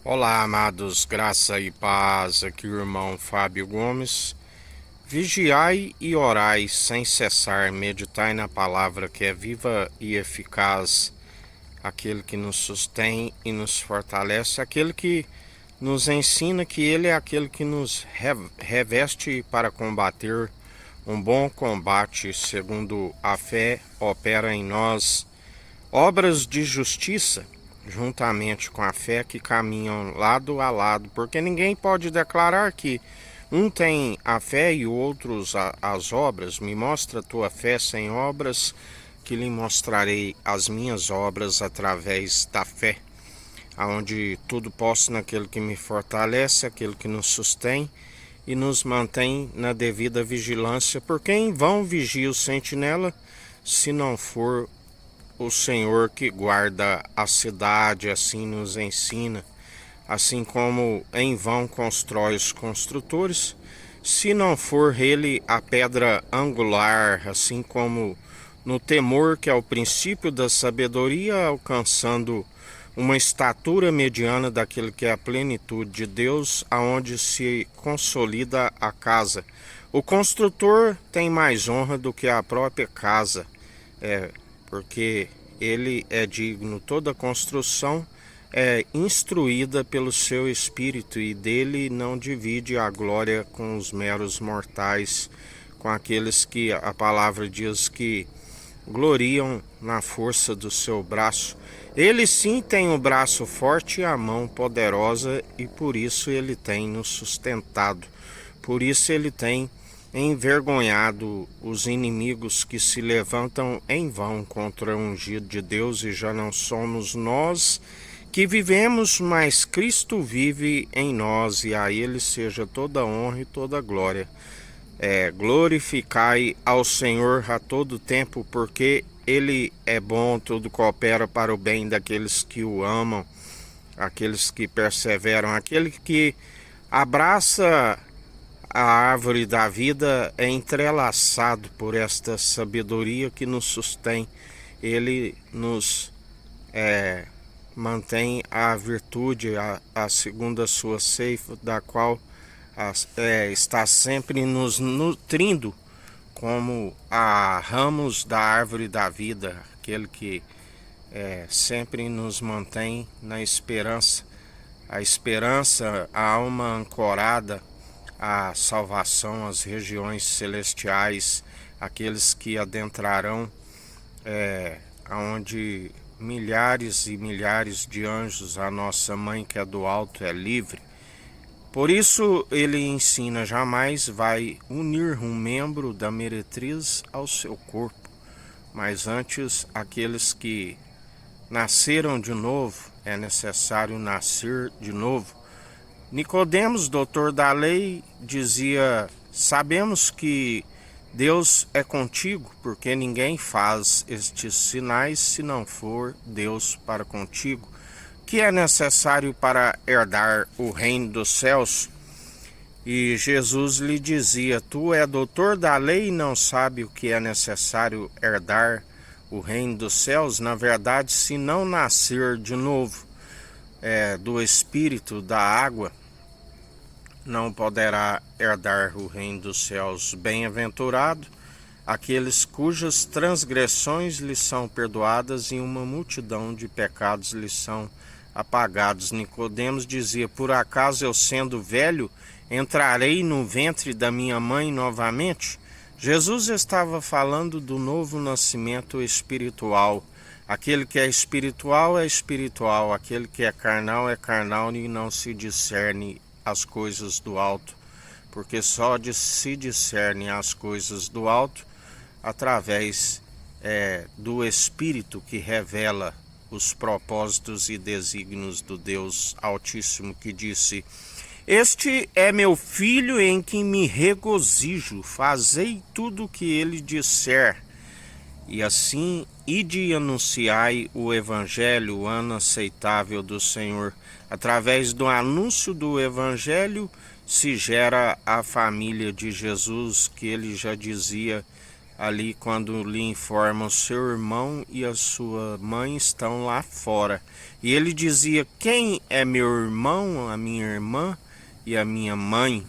Olá, amados, graça e paz, aqui o irmão Fábio Gomes. Vigiai e orai sem cessar, meditai na palavra que é viva e eficaz, aquele que nos sustém e nos fortalece, aquele que nos ensina que Ele é aquele que nos reveste para combater um bom combate, segundo a fé opera em nós obras de justiça, juntamente com a fé, que caminham lado a lado, porque ninguém pode declarar que um tem a fé e outros as obras. Me mostra a tua fé sem obras, que lhe mostrarei as minhas obras através da fé, aonde tudo posso naquele que me fortalece, aquele que nos sustém e nos mantém na devida vigilância, porque em vão vigia o sentinela, se não for o Senhor que guarda a cidade. Assim nos ensina, assim como em vão constrói os construtores, se não for ele a pedra angular, assim como no temor, que é o princípio da sabedoria, alcançando uma estatura mediana daquele que é a plenitude de Deus, aonde se consolida a casa. O construtor tem mais honra do que a própria casa, porque ele é digno. Toda construção é instruída pelo seu espírito, e dele não divide a glória com os meros mortais, com aqueles que a palavra diz que gloriam na força do seu braço. Ele sim tem o braço forte e a mão poderosa, e por isso ele tem nos sustentado. Por isso ele tem envergonhado os inimigos que se levantam em vão contra o ungido de Deus, e já não somos nós que vivemos, mas Cristo vive em nós, e a Ele seja toda honra e toda glória. Glorificai ao Senhor a todo tempo, porque Ele é bom, tudo coopera para o bem daqueles que o amam, aqueles que perseveram, aquele que abraça a árvore da vida, é entrelaçado por esta sabedoria que nos sustém. Ele nos mantém a virtude, a segunda sua ceifa, da qual está sempre nos nutrindo, como a ramos da árvore da vida, aquele que sempre nos mantém na esperança. A esperança, a alma ancorada à salvação, às regiões celestiais, aqueles que adentrarão aonde milhares e milhares de anjos, a nossa mãe que é do alto é livre. Por isso ele ensina: jamais vai unir um membro da meretriz ao seu corpo, mas antes aqueles que nasceram de novo, é necessário nascer de novo. Nicodemos, doutor da lei, dizia: sabemos que Deus é contigo, porque ninguém faz estes sinais se não for Deus para contigo. Que é necessário para herdar o reino dos céus? E Jesus lhe dizia: tu é doutor da lei e não sabe o que é necessário herdar o reino dos céus? Na verdade, se não nascer de novo do Espírito, da água, não poderá herdar o reino dos céus. Bem-aventurado aqueles cujas transgressões lhes são perdoadas e uma multidão de pecados lhes são apagados. Nicodemos dizia: por acaso eu, sendo velho, entrarei no ventre da minha mãe novamente? Jesus estava falando do novo nascimento espiritual. Aquele que é espiritual, aquele que é carnal e não se discerne as coisas do alto, porque só se discerne as coisas do alto através do Espírito, que revela os propósitos e desígnios do Deus Altíssimo, que disse: este é meu filho em quem me regozijo, fazei tudo o que ele disser. E assim, ide e anunciai o Evangelho, o ano aceitável do Senhor. Através do anúncio do Evangelho se gera a família de Jesus, que ele já dizia ali quando lhe informam: seu irmão e a sua mãe estão lá fora. E ele dizia: quem é meu irmão, a minha irmã e a minha mãe?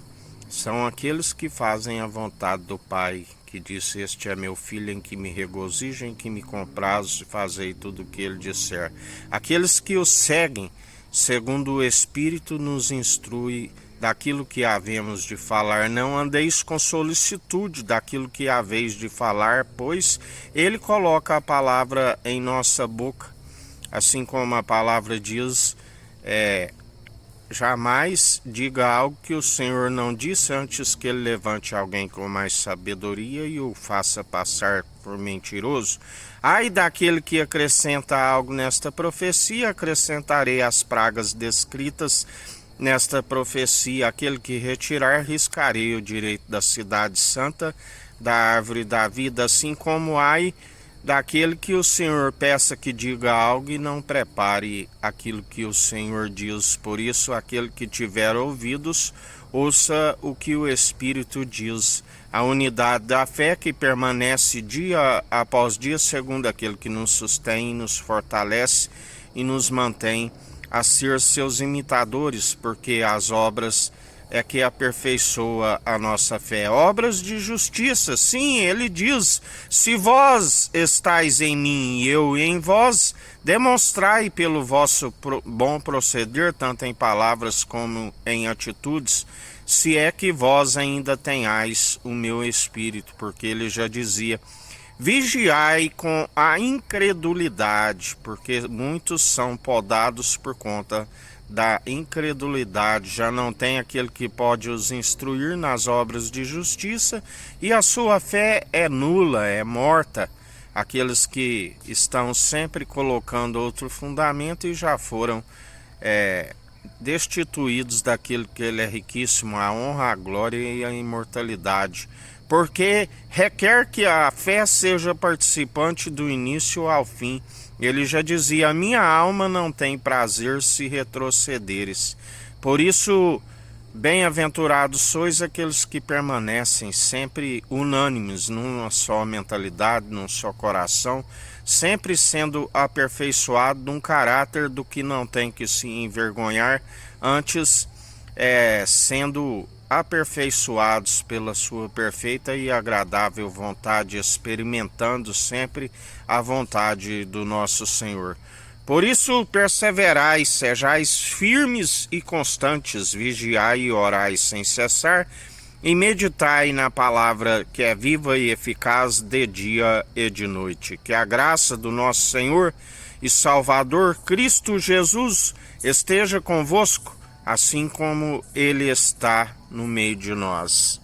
São aqueles que fazem a vontade do Pai, que disse: este é meu filho em que me regozijo, em que me comprazo de fazer tudo o que ele disser. Aqueles que o seguem, segundo o Espírito nos instrui daquilo que havemos de falar. Não andeis com solicitude daquilo que haveis de falar, pois ele coloca a palavra em nossa boca. Assim como a palavra diz, jamais diga algo que o Senhor não disse, antes que ele levante alguém com mais sabedoria e o faça passar por mentiroso. Ai daquele que acrescenta algo nesta profecia: acrescentarei as pragas descritas nesta profecia. Aquele que retirar, riscarei o direito da cidade santa, da árvore da vida. Assim como ai daquele que o Senhor peça que diga algo e não prepare aquilo que o Senhor diz. Por isso, aquele que tiver ouvidos, ouça o que o Espírito diz. A unidade da fé que permanece dia após dia, segundo aquele que nos sustém, nos fortalece e nos mantém a ser seus imitadores, porque as obras é que aperfeiçoa a nossa fé. Obras de justiça, sim, ele diz: se vós estáis em mim e eu em vós, demonstrai pelo vosso bom proceder, tanto em palavras como em atitudes, se é que vós ainda tenhais o meu Espírito, porque ele já dizia: vigiai com a incredulidade, porque muitos são podados por conta da incredulidade. Já não tem aquele que pode os instruir nas obras de justiça, e a sua fé é nula, é morta. Aqueles que estão sempre colocando outro fundamento e já foram destituídos daquilo que ele é riquíssimo, a honra, a glória e a imortalidade. Porque requer que a fé seja participante do início ao fim. Ele já dizia: a minha alma não tem prazer se retrocederes. Por isso, bem-aventurados sois aqueles que permanecem sempre unânimes, numa só mentalidade, num só coração, sempre sendo aperfeiçoado num caráter do que não tem que se envergonhar, antes sendo aperfeiçoados pela sua perfeita e agradável vontade, experimentando sempre a vontade do nosso Senhor. Por isso, perseverai, sejais firmes e constantes, vigiai e orai sem cessar, e meditai na palavra que é viva e eficaz de dia e de noite. Que a graça do nosso Senhor e Salvador Cristo Jesus esteja convosco, assim como ele está no meio de nós.